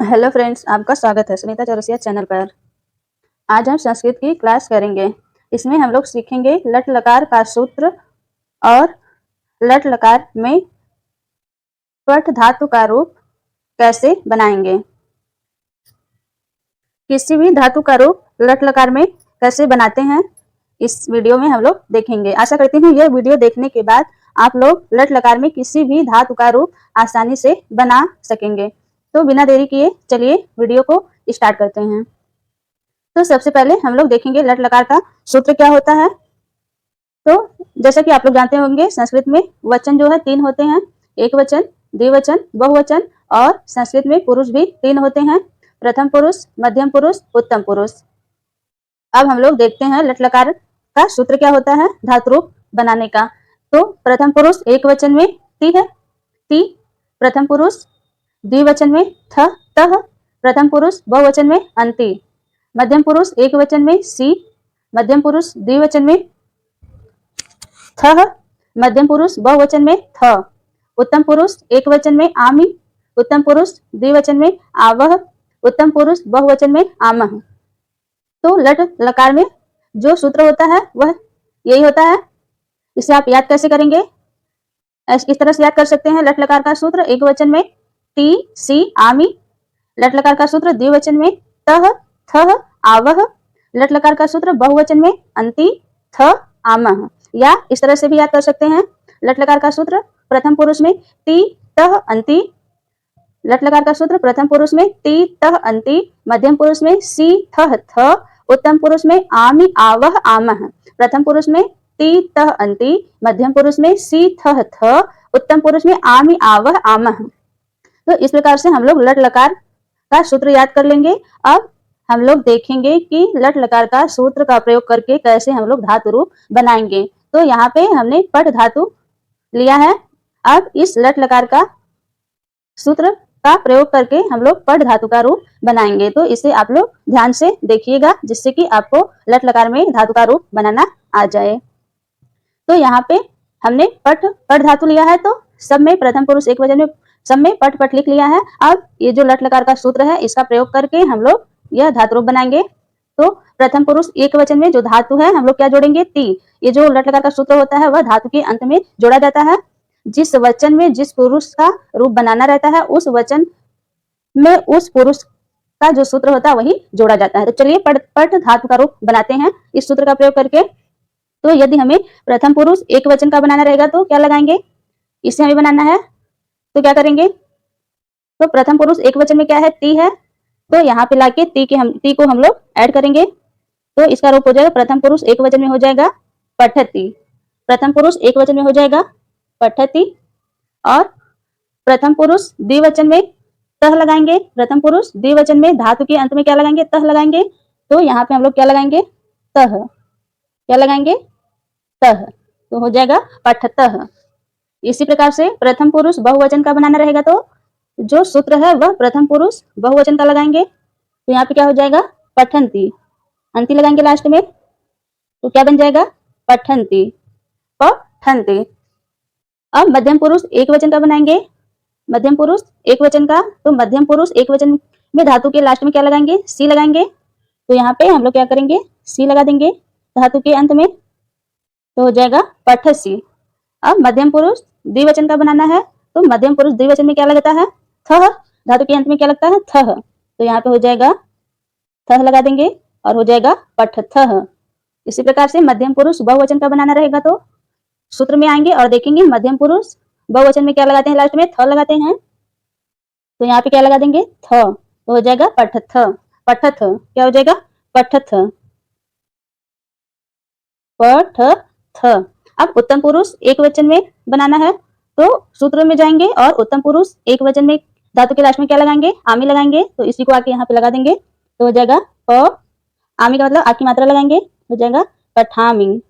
Hello friends, आपका स्वागत है सुनीता चौरसिया चैनल पर। आज हम संस्कृत की क्लास करेंगे। इसमें हम लोग सीखेंगे लट लकार का सूत्र और लट लकार में पठ धातु का रूप कैसे बनाएंगे। किसी भी धातु का रूप लट लकार में कैसे बनाते हैं, इस वीडियो में हम लोग देखेंगे। आशा करती हूँ यह वीडियो देखने के बाद आप लोग लट लकार में किसी भी धातु का रूप आसानी से बना सकेंगे। तो बिना देरी किए चलिए वीडियो को स्टार्ट करते हैं। तो सबसे पहले हम लोग देखेंगे लट लकार का सूत्र क्या होता है। तो जैसा कि आप लोग जानते होंगे, संस्कृत में वचन जो है 3 होते हैं, एक वचन, द्विवचन, बहुवचन, और संस्कृत में पुरुष भी 3 होते हैं, प्रथम पुरुष, मध्यम पुरुष, उत्तम पुरुष। अब हम लोग देखते हैं लट लकार का सूत्र क्या होता है धातु रूप बनाने का। तो प्रथम पुरुष एक वचन में ती है, ती। प्रथम पुरुष द्विवचन में थ, तह। प्रथम पुरुष बहुवचन में अंति। मध्यम पुरुष एक वचन में सी, मध्यम पुरुष द्विवचन में थह, मध्यम पुरुष बहुवचन में थ। उत्तम पुरुष एक वचन में आमी, उत्तम पुरुष द्विवचन में आवह, उत्तम पुरुष बहुवचन में आमह। तो लट लकार में जो सूत्र होता है वह यही होता है। इसे आप याद कैसे करेंगे, इस तरह से याद कर सकते हैं। लट लकार का सूत्र एक वचन में टी, सी, आमी। लट लकार का सूत्र द्विवचन में तह, थह, आवह। लट लकार का सूत्र बहुवचन में अंति, थ, आमह। या इस तरह से भी याद कर सकते हैं। लट लकार का सूत्र प्रथम पुरुष में टी, तह, अंति। लट लकार का सूत्र प्रथम पुरुष में टी, तह, अंति। मध्यम पुरुष में सी, थह, थ। उत्तम पुरुष में आमी, आवह, आमह। प्रथम पुरुष में टी, तह, अंति। मध्यम पुरुष में सी, थह, थ। उत्तम पुरुष में आमी, आवह, आमह। तो इस प्रकार से हम लोग लट लकार का सूत्र याद कर लेंगे। अब हम लोग देखेंगे कि लट लकार का सूत्र का प्रयोग करके कैसे हम लोग धातु रूप बनाएंगे। तो यहाँ पे हमने पठ धातु लिया है। अब इस लट लकार का सूत्र का प्रयोग करके हम लोग पठ धातु का रूप बनाएंगे। तो इसे आप लोग ध्यान से देखिएगा, जिससे कि आपको लट लकार में धातु का रूप बनाना आ जाए। तो यहाँ पे हमने पठ धातु लिया है, तो सब में प्रथम पुरुष एक वचन में सब में पठ पठ लिख लिया है। अब ये जो लट लकार का सूत्र है इसका प्रयोग करके हम लोग यह धातु रूप बनाएंगे। तो प्रथम पुरुष एक वचन में जो धातु है हम लोग क्या जोड़ेंगे, ती। ये जो लट लकार का सूत्र होता है वह धातु के अंत में जोड़ा जाता है। जिस वचन में जिस पुरुष का रूप बनाना रहता है उस वचन में उस पुरुष का जो सूत्र होता है वही जोड़ा जाता है। तो चलिए पठ धातु का रूप बनाते हैं इस सूत्र का प्रयोग करके। तो यदि हमें प्रथम पुरुष एक वचन का बनाना रहेगा तो क्या लगाएंगे, इसे हमें बनाना है। तो क्या करेंगे, तो प्रथम पुरुष एक वचन में क्या है, ती है। तो यहाँ पे लाके ती को हम लोग ऐड करेंगे। तो इसका रूप हो जाएगा प्रथम पुरुष एक वचन में हो जाएगा पठती। प्रथम पुरुष एक वचन में हो जाएगा पठती। और प्रथम पुरुष द्विवचन में तह लगाएंगे। प्रथम पुरुष द्विवचन में धातु के अंत में क्या लगाएंगे, तह लगाएंगे। तो यहाँ पे हम लोग क्या लगाएंगे, तह। क्या लगाएंगे, तह। तो हो जाएगा पठतः। इसी प्रकार से प्रथम पुरुष बहुवचन का बनाना रहेगा तो जो सूत्र है वह प्रथम पुरुष बहुवचन का लगाएंगे। तो यहाँ पे क्या हो जाएगा, पठंती। अंति लगाएंगे लास्ट में, तो क्या बन जाएगा, पठंती, पठंती। अब मध्यम पुरुष एक वचन का बनाएंगे। मध्यम पुरुष एक वचन का, तो मध्यम पुरुष एक वचन में धातु के लास्ट में क्या लगाएंगे, सी लगाएंगे। तो यहाँ पे हम लोग क्या करेंगे, सी लगा देंगे धातु के अंत में। तो हो जाएगा पठसी। अब मध्यम पुरुष द्विवचन का बनाना है, तो मध्यम पुरुष द्विवचन में क्या लगता है, थह। धातु के अंत में क्या लगता है, थह। तो यहाँ पे हो जाएगा थह लगा देंगे और हो जाएगा पठथः। इसी प्रकार से मध्यम पुरुष बहुवचन का बनाना रहेगा तो सूत्र में आएंगे और देखेंगे मध्यम पुरुष बहुवचन में क्या लगाते हैं, लास्ट में थ लगाते हैं। तो यहाँ पे क्या लगा देंगे, थ। तो हो जाएगा पठथ। पठथ क्या हो जाएगा, पठथ, पठथ। अब उत्तम पुरुष एक वचन में बनाना है, तो सूत्र में जाएंगे और उत्तम पुरुष एक वचन में धातु के लास्ट में क्या लगाएंगे, आमी लगाएंगे। तो इसी को आके यहाँ पे लगा देंगे। तो हो जाएगा प, आमी का मतलब आ की मात्रा लगाएंगे, हो जाएगा पठामी,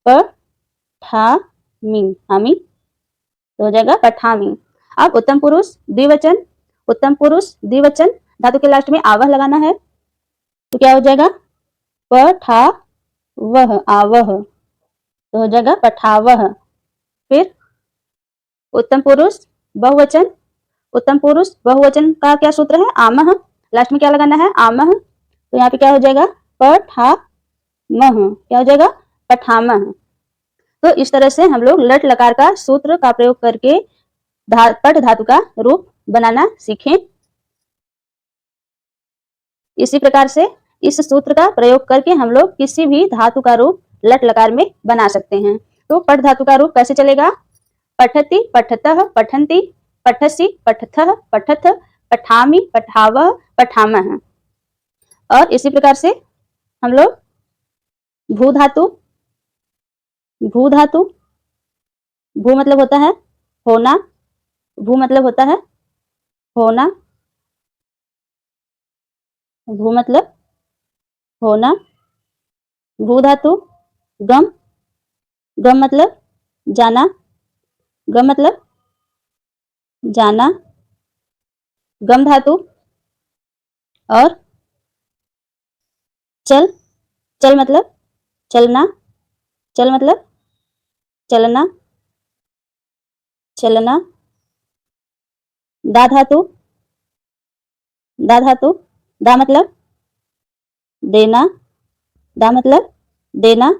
पठामी, आमी। तो हो जाएगा पठामी। अब उत्तम पुरुष द्विवचन, उत्तम पुरुष द्विवचन धातु के लास्ट में आवह लगाना है। तो क्या हो जाएगा, पठावह, आवह। तो हो जाएगा पठावह। फिर उत्तम पुरुष बहुवचन, उत्तम पुरुष बहुवचन का क्या सूत्र है? आमः। लास्ट में क्या लगाना है? आमः। तो यहाँ पे क्या हो जाएगा? पठामः। क्या हो जाएगा? पठामः। तो इस तरह से हम लोग लट लकार का सूत्र का प्रयोग करके पठ धातु का रूप बनाना सीखें। इसी प्रकार से इस सूत्र का प्रयोग करके हम लोग किसी भी धातु का रूप लट लकार में बना सकते हैं। तो पठ धातु का रूप कैसे चलेगा? पठति, पठतः, पठन्ति, पठसि, पठथः, पठथ, पठामि, पठावः, पठामः। और इसी प्रकार से हम लोग भू धातु, भू धातु, भू मतलब होता है होना, भू मतलब होता है होना, भू मतलब होना। भू धातु गम, गम मतलब जाना, गम मतलब जाना, गम धातु। और चल, चल मतलब चलना, चल मतलब चलना, चलना। दा धातु, दा धातु, दा मतलब देना, दा मतलब देना।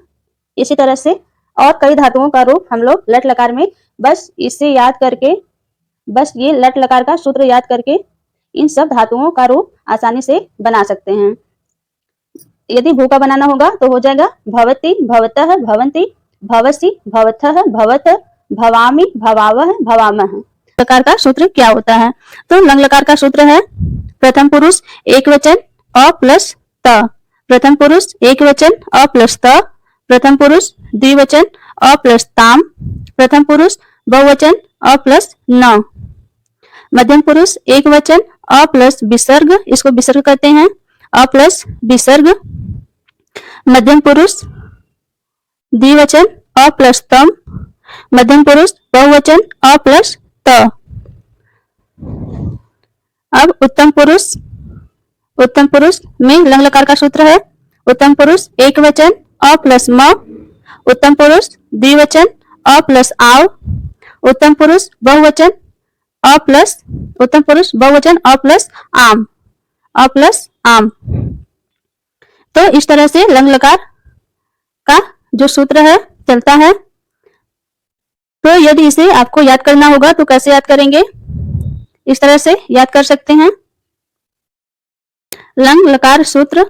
इसी तरह से और कई धातुओं का रूप हम लोग लट लकार में बस इसे याद करके, बस ये लट लकार का सूत्र याद करके इन सब धातुओं का रूप आसानी से बना सकते हैं। यदि भू का बनाना होगा तो हो जाएगा भवति, भवतः, भवन्ति, भवसि, भवथः, भवत, भवामि, भवावः, भवामः। लकार का सूत्र क्या होता है? तो लंग लकार का सूत्र है प्रथम पुरुष एक वचन अ प्लस त, प्रथम पुरुष एक वचन अ प्लस त, प्रथम पुरुष द्विवचन अ प्लस ताम, प्रथम पुरुष बहुवचन अ प्लस न, मध्यम पुरुष एक वचन अ प्लस विसर्ग, इसको विसर्ग कहते हैं, अ प्लस विसर्ग, मध्यम पुरुष द्विवचन अ प्लस तम, मध्यम पुरुष बहुवचन अ प्लस त। अब उत्तम पुरुष, उत्तम पुरुष में लंग लकार का सूत्र है उत्तम पुरुष एक वचन अ प्लस म, उत्तम पुरुष द्विवचन अ प्लस आव, उत्तम पुरुष बहुवचन अ प्लस, उत्तम पुरुष बहुवचन अ प्लस आम, अ प्लस आम। तो इस तरह से लंग लकार का जो सूत्र है चलता है। तो यदि इसे आपको याद करना होगा तो कैसे याद करेंगे? इस तरह से याद कर सकते हैं। लंग लकार सूत्र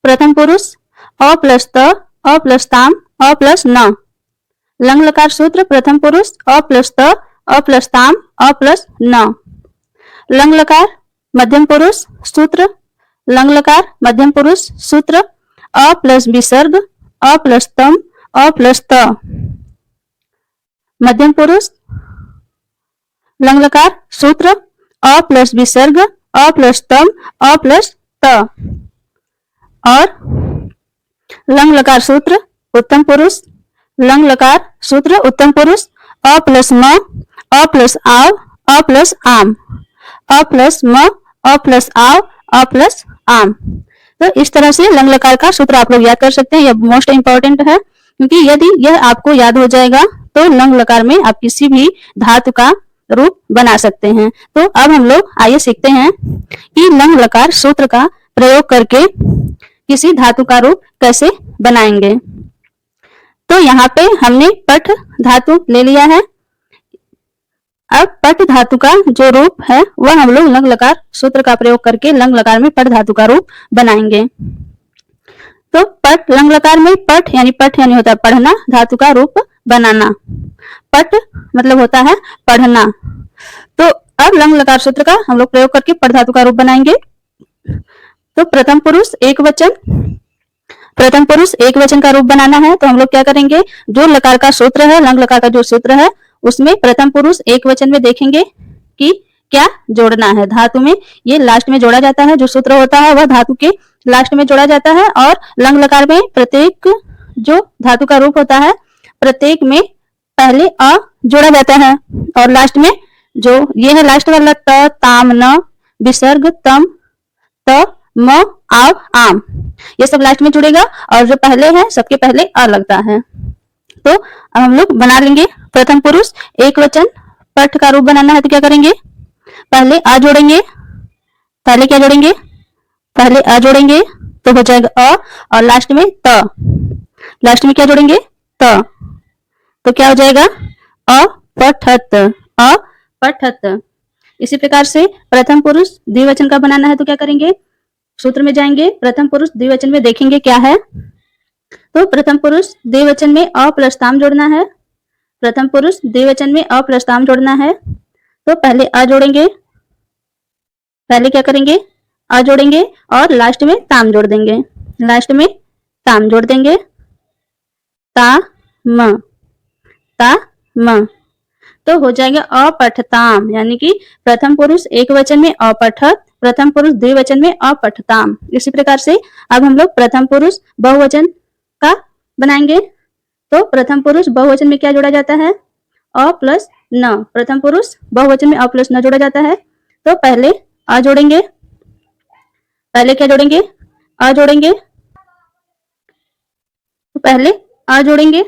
प्रथम पुरुष अ प्लस त, अ प्लस ताम, अ प्लस न। लंग लकार सूत्र प्रथम पुरुष अ प्लस त, अ प्लस ताम, अ प्लस न। लंग लकार मध्यम पुरुष सूत्र, लंग लकार मध्यम पुरुष सूत्र अ प्लस विसर्ग, अ प्लस तम, अ प्लस त। मध्यम पुरुष लंग लकार सूत्र अ प्लस विसर्ग, अ प्लस तम, अ प्लस त। और लंग लकार सूत्र उत्तम पुरुष, लंग लकार सूत्र उत्तम पुरुष अ प्लस म, अ प्लस आव, अ प्लस आम, अ प्लस म, अ प्लस आव, अ प्लस आम। तो इस तरह से लंग लकार का सूत्र आप लोग याद कर सकते हैं। यह मोस्ट इंपॉर्टेंट है क्योंकि यदि यह आपको याद हो जाएगा तो लंग लकार में आप किसी भी धातु का रूप बना सकते हैं। तो अब हम लोग आइए सीखते हैं कि लंग लकार सूत्र का प्रयोग करके किसी धातु का रूप कैसे बनाएंगे। तो यहाँ पे हमने पठ धातु ले लिया है। अब पठ धातु का जो रूप है वह हम लोग लंग लकार सूत्र का प्रयोग करके लंग लकार में पठ धातु का रूप बनाएंगे। तो पठ लंग लकार में पठ यानी होता है पढ़ना, धातु का रूप बनाना। पठ मतलब होता है पढ़ना। तो अब लंग लकार सूत्र का हम लोग प्रयोग करके पठ धातु का रूप बनाएंगे। तो प्रथम पुरुष एक वचन, प्रथम पुरुष एक वचन का रूप बनाना है तो हम लोग क्या करेंगे? जो लकार का सूत्र है, लंग लकार का जो सूत्र है उसमें प्रथम पुरुष एक वचन में देखेंगे कि क्या जोड़ना है। धातु में ये लास्ट में जोड़ा जाता है, जो सूत्र होता है वह धातु के लास्ट में जोड़ा जाता है। और लंग लकार में प्रत्येक जो धातु का रूप होता है प्रत्येक में पहले अ जोड़ा जाता है और लास्ट में जो ये है लास्ट वाला त, ताम, न, विसर्ग, तम, त, म, आव, आम, ये सब लास्ट में जुड़ेगा और जो पहले है सबके पहले अ लगता है। तो अब हम लोग बना लेंगे प्रथम पुरुष एक वचन पठ का रूप बनाना है तो क्या करेंगे? पहले आ जोड़ेंगे, पहले क्या जोड़ेंगे, पहले अ जोड़ेंगे तो हो जाएगा अ, और लास्ट में त, लास्ट में क्या जोड़ेंगे, त, तो क्या हो जाएगा अपठत, अपठत। इसी प्रकार से प्रथम पुरुष द्विवचन का बनाना है तो क्या करेंगे, सूत्र में जाएंगे, प्रथम पुरुष द्विवचन में देखेंगे क्या है, तो प्रथम पुरुष द्विवचन में अ प्लस ताम जोड़ना है, प्रथम पुरुष द्विवचन में अ प्लस ताम जोड़ना है, तो पहले अ जोड़ेंगे, पहले क्या करेंगे, अ जोड़ेंगे और लास्ट में ताम जोड़ देंगे, लास्ट में ताम जोड़ देंगे, ता म, ता म, तो हो जाएगा अपठताम, यानी कि प्रथम पुरुष एक वचन में अपठत, प्रथम पुरुष द्विवचन में अपठताम। इसी प्रकार से अब हम लोग प्रथम पुरुष बहुवचन का बनाएंगे, तो प्रथम पुरुष बहुवचन में क्या जोड़ा जाता है, अ प्लस न, प्रथम पुरुष बहुवचन में अ प्लस न जोड़ा जाता है, तो पहले अ जोड़ेंगे, पहले क्या जोड़ेंगे, अ जोड़ेंगे, तो पहले अ जोड़ेंगे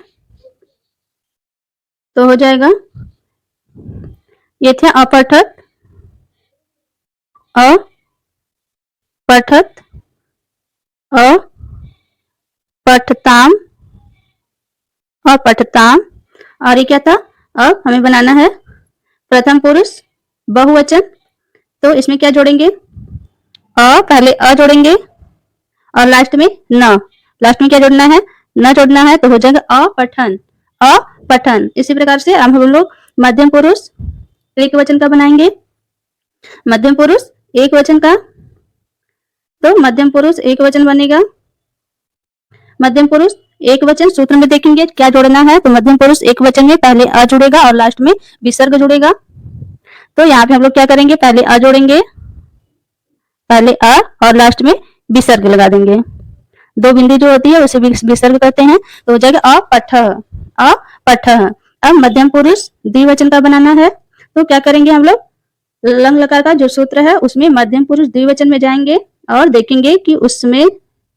तो हो जाएगा, ये थे अपठत, अपठत, अपठताम, अपठताम, और ये क्या था, अब हमें बनाना है प्रथम पुरुष बहुवचन, तो इसमें क्या जोड़ेंगे, पहले अ जोड़ेंगे और लास्ट में न, लास्ट में क्या जोड़ना है, न जोड़ना है, तो हो जाएगा अपठन, अपठन। इसी प्रकार से अब हम लोग मध्यम पुरुष एक वचन का बनाएंगे, मध्यम पुरुष एक वचन का, तो मध्यम पुरुष एक वचन बनेगा, मध्यम पुरुष एक वचन सूत्र में देखेंगे क्या जोड़ना है, तो मध्यम पुरुष एक वचन में पहले अ जुड़ेगा और लास्ट में विसर्ग जुड़ेगा, तो यहाँ पे हम लोग क्या करेंगे, पहले अ जोड़ेंगे, पहले अ और लास्ट में विसर्ग लगा देंगे, दो बिंदी जो होती है उसे विसर्ग कहते हैं, तो हो जाएगा अपठ, अपठ। अब मध्यम पुरुष द्विवचन का बनाना है, तो क्या करेंगे हम लोग, लंग लकार का जो सूत्र है उसमें मध्यम पुरुष द्विवचन में जाएंगे और देखेंगे कि उसमें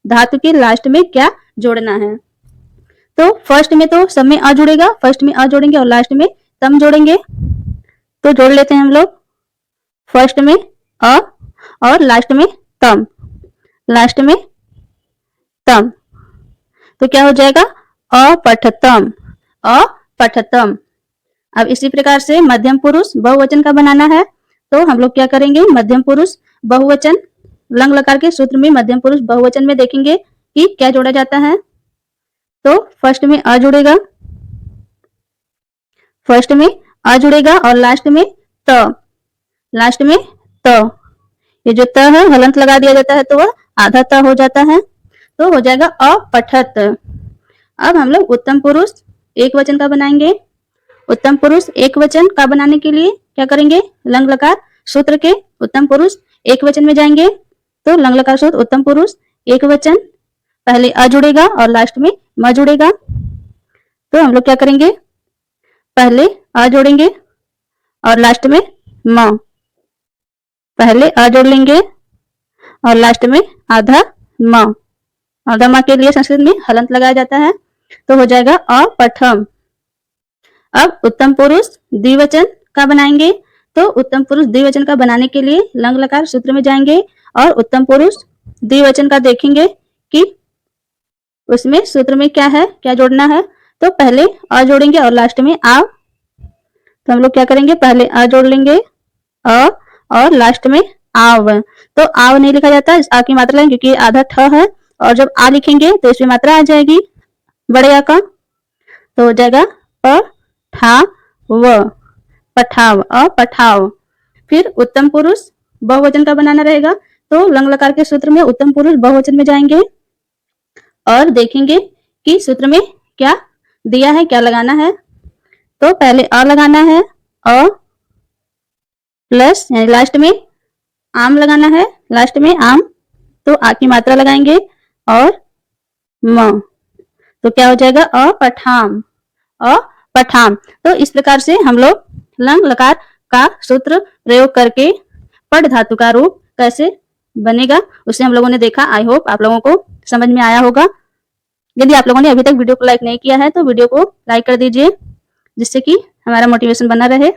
धातु के लास्ट में क्या जोड़ना है, तो फर्स्ट में तो सब में अ जुड़ेगा, फर्स्ट में अ जोड़ेंगे और लास्ट में तम जोड़ेंगे, तो जोड़ लेते हैं हम लोग, फर्स्ट में अ और लास्ट में तम, लास्ट में तम, तो क्या हो जाएगा अपठतम, अपठतम। अब इसी प्रकार से मध्यम पुरुष बहुवचन का बनाना है, तो हम लोग क्या करेंगे, मध्यम पुरुष बहुवचन लंग लकार के सूत्र में मध्यम पुरुष बहुवचन में देखेंगे कि क्या जोड़ा जाता है, तो फर्स्ट में अ जुड़ेगा, फर्स्ट में अ जुड़ेगा और लास्ट में त, लास्ट में त, ये जो त है हलंत लगा दिया जाता है तो वह आधा त हो जाता है, तो हो जाएगा अपठत। अब हम लोग उत्तम पुरुष एक वचन का बनाएंगे, उत्तम पुरुष एक वचन का बनाने के लिए क्या करेंगे, लंग लकार सूत्र के उत्तम पुरुष एक वचन में जाएंगे, तो लंग लकार सूत्र उत्तम पुरुष एक वचन, पहले अ जुड़ेगा और लास्ट में म जुड़ेगा, तो हम लोग क्या करेंगे, पहले अ जोड़ेंगे और लास्ट में म, पहले अ जोड़ लेंगे और लास्ट में आधा म, आधा म के लिए संस्कृत में हलंत लगाया जाता है, तो हो जाएगा अपठम। अब उत्तम पुरुष द्विवचन का बनाएंगे, तो उत्तम पुरुष द्विवचन का बनाने के लिए लंग लकार सूत्र में जाएंगे और उत्तम पुरुष द्विवचन का देखेंगे कि उसमें सूत्र में क्या है, क्या जोड़ना है, तो पहले अ जोड़ेंगे और लास्ट में आव, तो हम लोग क्या करेंगे, पहले अ जोड़ लेंगे अ और लास्ट में आव, तो आव नहीं लिखा जाता, आ की मात्रा लेंगे क्योंकि आधा ठ है, और जब आ लिखेंगे तो इसमें मात्रा आ जाएगी बड़े आ का, तो हो जाएगा प ठा व, पठाव, अपठाव। फिर उत्तम पुरुष बहुवचन का बनाना रहेगा, तो लंग लकार के सूत्र में उत्तम पुरुष बहुवचन में जाएंगे और देखेंगे कि सूत्र में क्या दिया है, क्या लगाना है, तो पहले अ लगाना है, अ प्लस यानी लास्ट में आम लगाना है, लास्ट में आम, तो आ की मात्रा लगाएंगे और म, तो क्या हो जाएगा अपठाम, अपठाम। तो इस प्रकार से हम लोग लंग लकार का सूत्र प्रयोग करके पठ धातु का रूप कैसे बनेगा उसे हम लोगों ने देखा। आई होप आप लोगों को समझ में आया होगा। यदि आप लोगों ने अभी तक वीडियो को लाइक नहीं किया है तो वीडियो को लाइक कर दीजिए, जिससे कि हमारा मोटिवेशन बना रहे।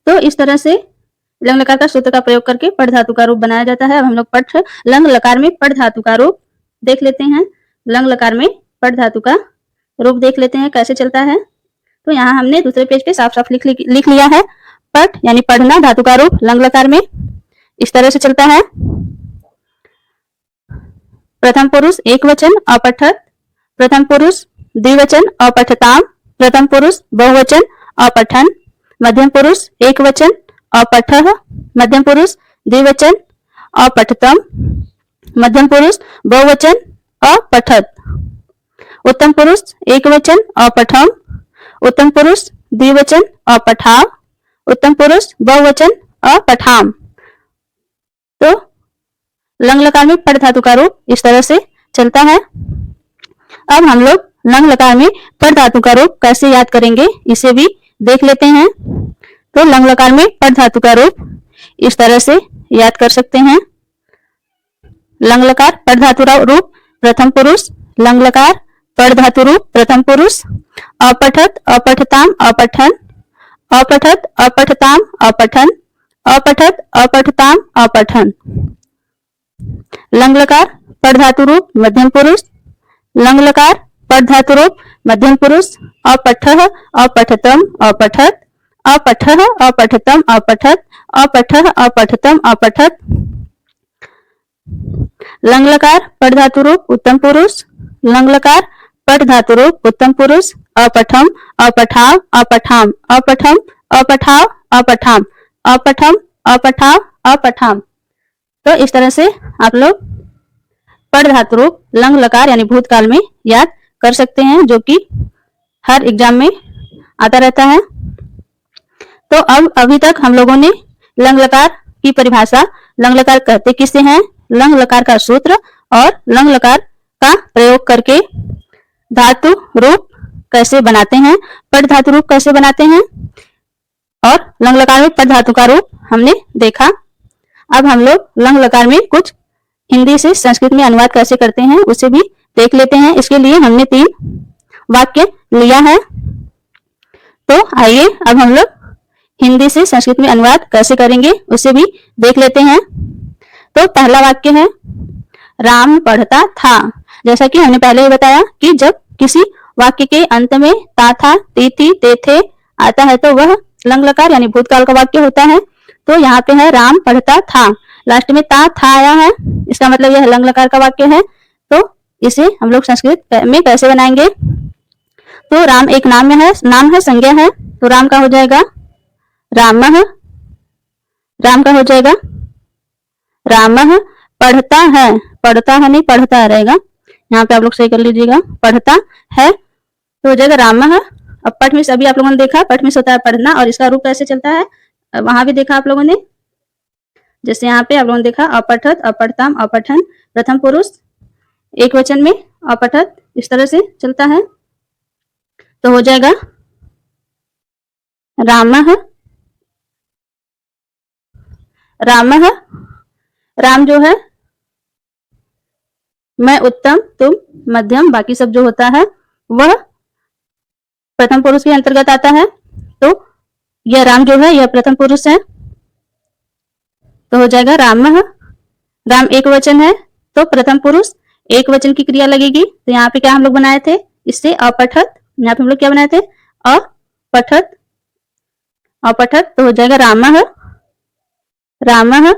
तो इस तरह से लंग लकार का सूत्र का प्रयोग करके पठ धातु का रूप बनाया जाता है। अब हम लोग पठ लंग लकार में पठ धातु का रूप देख लेते हैं। लंग लकार में पठ धातु का रूप देख लेते हैं कैसे चलता है। तो यहाँ हमने दूसरे पेज पे साफ साफ लिख लिया है। पठ यानी पढ़ना धातु का रूप लंग लकार में इस तरह से चलता है। प्रथम पुरुष एक वचन अपठत, प्रथम पुरुष द्विवचन अपठताम, प्रथम पुरुष बहुवचन अपठन, मध्यम पुरुष एक वचन अपठः, मध्यम पुरुष द्विवचन अपठतम, मध्यम पुरुष बहुवचन अपठत, उत्तम पुरुष एक वचन अपठम, उत्तम पुरुष द्विवचन अपठाव, उत्तम पुरुष बहुवचन अपठाम। तो लंग लकार में पठ धातु का रूप इस तरह से चलता है। अब हम लोग लंग लकार में पठ धातु का रूप कैसे याद करेंगे इसे भी देख लेते हैं। तो लंग लकार में पठ धातु का रूप इस तरह से याद कर सकते हैं। लंग लकार पठ धातु रूप प्रथम पुरुष, लंग लकार पठ धातु रूप प्रथम पुरुष, अपठत अपठताम अपठन, अपठत अपठताम अपठन, अपठत अपठताम अपठन। लंग लकार पठ धातु रूप मध्यम पुरुष, लंग लकार पठ धातु रूप मध्यम पुरुष, अपठः अपठतम अपठत, अपठः अपठतम अपठत, अपठः अपठतम अपठत। लंग लकार पठ धातु रूप उत्तम पुरुष, लंग लकार पठ धातु रूप उत्तम पुरुष, अपठम अपठाव अपठाम, अपठम अपठाव अपठाम, अपठम अपठाव अपठाम। तो इस तरह से आप लोग पठ धातु रूप लंग लकार यानी भूतकाल में याद कर सकते हैं, जो कि हर एग्जाम में आता रहता है। तो अब अभी तक हम लोगों ने लंग लकार की परिभाषा, लंग लकार कहते किसे हैं, लंग लकार का सूत्र और लंग लकार का प्रयोग करके धातु रूप कैसे बनाते हैं, पठ धातु रूप कैसे बनाते हैं और लंग लकार में पठ धातु का रूप हमने देखा। अब हम लोग लंग लकार में कुछ हिंदी से संस्कृत में अनुवाद कैसे करते हैं उसे भी देख लेते हैं। इसके लिए हमने 3 वाक्य लिया है। तो आइए अब हम लोग हिंदी से संस्कृत में अनुवाद कैसे करेंगे उसे भी देख लेते हैं। तो पहला वाक्य है राम पढ़ता था। जैसा कि हमने पहले ही बताया कि जब किसी वाक्य के अंत में ता था, ती थी, ते थे आता है तो वह लंग लकार यानी भूतकाल का वाक्य होता है। तो यहाँ पे है राम पढ़ता था, लास्ट में ता था आया है, इसका मतलब यह लंग लकार का वाक्य है। तो इसे हम लोग संस्कृत में कैसे बनाएंगे। तो राम एक नाम है, संज्ञा है, तो राम का हो जाएगा रामः, राम का हो जाएगा रामः। पढ़ता है नहीं पढ़ता रहेगा, यहाँ पे आप लोग सही कर लीजिएगा, पढ़ता है तो हो जाएगा रामः। अब पठ में अभी आप लोगों ने देखा, पठ में होता है पढ़ना और इसका रूप कैसे चलता है वहां भी देखा आप लोगों ने। जैसे यहाँ पे आप लोगों ने देखा अपठत अपठताम अपठन, प्रथम पुरुष एक वचन में अपठत इस तरह से चलता है तो हो जाएगा रामः। रामः, राम जो है मैं उत्तम तुम मध्यम बाकी सब जो होता है वह प्रथम पुरुष के अंतर्गत आता है। तो यह राम जो है यह प्रथम पुरुष है तो हो जाएगा रामः। राम एक वचन है तो प्रथम पुरुष एक वचन की क्रिया लगेगी। तो यहाँ पे क्या हम लोग बनाए थे इससे अपठत, यहाँ पे हम लोग क्या बनाए थे अपठत, अपठत तो हो जाएगा रामः। रामः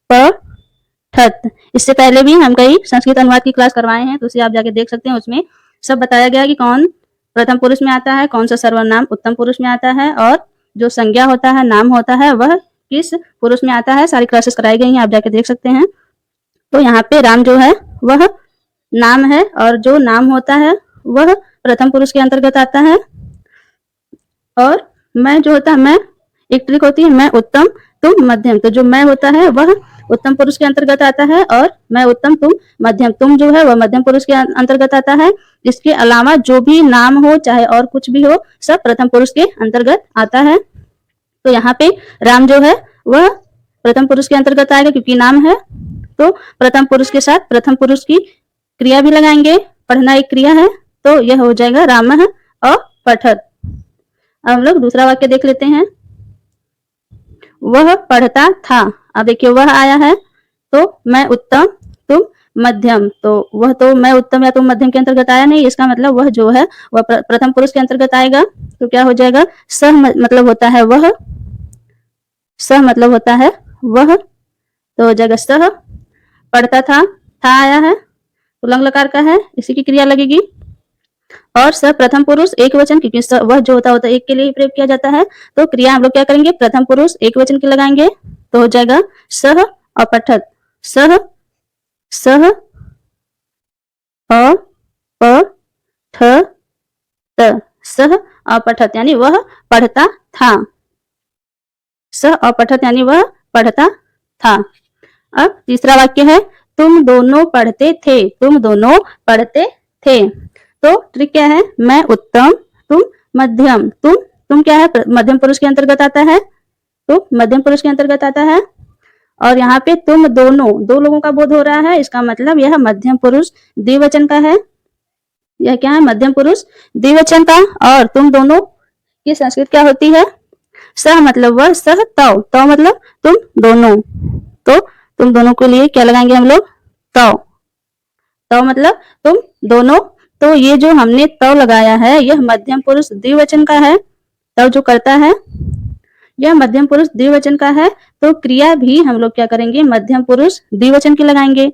अपठत। इससे पहले भी हम कई संस्कृत अनुवाद की क्लास करवाए हैं तो उसे आप जाके देख सकते हैं। उसमें सब बताया गया कि कौन प्रथम पुरुष में आता है, कौन सा सर्वनाम उत्तम पुरुष में आता है और जो संज्ञा होता है नाम होता है वह किस पुरुष में आता है। सारी क्लासेस कराई गई हैं, आप जाके देख सकते हैं। तो यहाँ पे राम जो है वह नाम है और जो नाम होता है वह प्रथम पुरुष के अंतर्गत आता है। और मैं जो होता है, मैं एक ट्रिक होती है मैं उत्तम तुम मध्यम, तो जो मैं होता है वह उत्तम पुरुष के अंतर्गत आता है और मैं उत्तम तुम मध्यम, तुम जो है वह मध्यम पुरुष के अंतर्गत आता है। इसके अलावा जो भी नाम हो चाहे और कुछ भी हो सब प्रथम पुरुष के अंतर्गत आता है। तो यहाँ पे राम जो है वह प्रथम पुरुष के अंतर्गत आएगा क्योंकि नाम है। तो प्रथम पुरुष के साथ प्रथम पुरुष की क्रिया भी लगाएंगे, पढ़ना एक क्रिया है तो यह हो जाएगा रामः अपठत। अब हम लोग दूसरा वाक्य देख लेते हैं। वह पढ़ता था। अब देखिए वह आया है तो मैं उत्तम तुम मध्यम, तो वह तो मैं उत्तम या तुम मध्यम के अंतर्गत आया नहीं, इसका मतलब वह जो है वह प्रथम पुरुष के अंतर्गत आएगा। तो क्या हो जाएगा, सह मतलब होता है वह, सह मतलब होता है वह, तो हो जाएगा सह। पढ़ता था आया है तो लंग लकार का है, इसी की क्रिया लगेगी। और स प्रथम पुरुष एक वचन, क्योंकि वह जो होता है एक के लिए ही प्रयोग किया जाता है, तो क्रिया हम लोग क्या करेंगे, प्रथम पुरुष एक वचन की लगाएंगे, तो हो जाएगा सह अपठत, सह सह अपठत, सह अपठत यानी वह पढ़ता था, सह अपठत यानी वह पढ़ता था। अब तीसरा वाक्य है तुम दोनों पढ़ते थे, तुम दोनों पढ़ते थे। तो ट्रिक क्या है, मैं उत्तम तुम मध्यम, तुम क्या है, मध्यम पुरुष के अंतर्गत आता है, तो मध्यम पुरुष के अंतर्गत आता है। और यहाँ पे तुम दोनों, दो लोगों का बोध हो रहा है, इसका मतलब यह मध्यम पुरुष द्विवचन का है, यह क्या है, मध्यम पुरुष द्विवचन का। और तुम दोनों की संस्कृत क्या होती है, सह मतलब वह, सह तव, तव मतलब तुम दोनों, तो तुम दोनों के लिए क्या लगाएंगे हम लोग, तव, तव मतलब तुम दोनों। तो ये जो हमने तव लगाया है यह मध्यम पुरुष द्विवचन का है, तव जो करता है यह मध्यम पुरुष द्विवचन का है, तो क्रिया भी हम लोग क्या करेंगे, मध्यम पुरुष द्विवचन की लगाएंगे।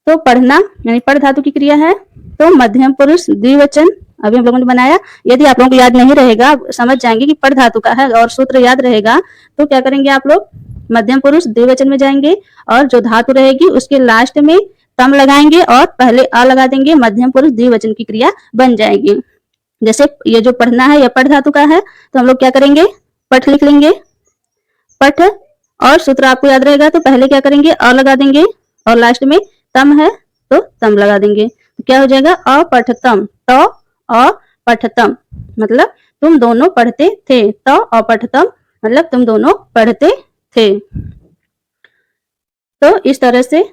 तो पढ़ना यानी पढ़ धातु की क्रिया है, तो मध्यम पुरुष द्विवचन अभी हम लोगों ने बनाया। यदि आप लोगों को याद नहीं रहेगा, समझ जाएंगे कि पढ़ धातु का है और सूत्र याद रहेगा, तो क्या करेंगे आप लोग, मध्यम पुरुष द्विवचन में जाएंगे और जो धातु रहेगी उसके लास्ट में तम लगाएंगे और पहले अ लगा देंगे, मध्यम पुरुष द्विवचन की क्रिया बन जाएगी। जैसे ये जो पढ़ना है यह पढ़ धातु का है, तो हम लोग क्या करेंगे, पठ लिख लेंगे, पठ, और सूत्र आपको याद रहेगा, तो पहले क्या करेंगे, अ लगा देंगे और लास्ट में तम है तो तम लगा देंगे, तो क्या हो जाएगा, अपठतम, तो अपठतम मतलब तुम दोनों पढ़ते थे, तो अपठतम मतलब तुम दोनों पढ़ते थे। तो इस तरह से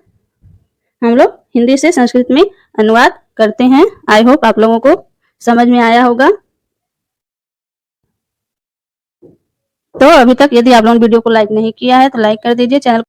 हम लोग हिंदी से संस्कृत में अनुवाद करते हैं। आई होप आप लोगों को समझ में आया होगा। तो अभी तक यदि आप लोगों ने वीडियो को लाइक नहीं किया है तो लाइक कर दीजिए, चैनल